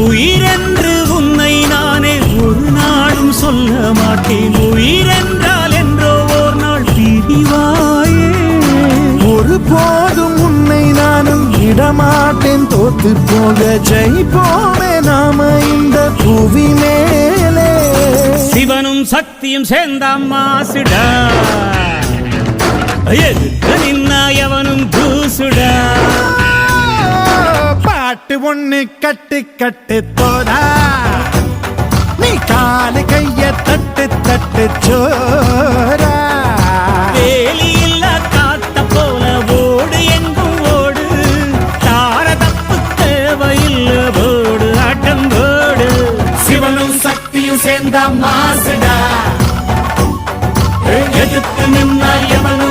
உயிரென்று உன்னை நானே ஒரு நாளும் சொல்ல மாட்டேன். உயிரென்றால் என்றோ ஓர் நாள் பிரிவாயே. ஒரு போதும் உன்னை நானும் விடமாட்டேன். தோத்து போக ஜெயிப்போமே நாம இந்த புவி மேலே. சிவனும் சக்தியும் சேர்ந்தாம் மாசுடா, எதுக்கு நின்னா எவனும் தூசுடா. பாட்டு ஒண்ணு கட்டு கட்டு தோடா, நீ காலு கைய தட்டு தட்டு சோரா. வேலி இல்ல காத்த போல ஓடு எங்கும் ஓடு, தார தப்பு தேவையில்ல போடு ஆட்டம் போடு. சிவனும் சக்தியும் சேர்ந்தா மாசுடா, எதுக்கு நின்னா எவனும்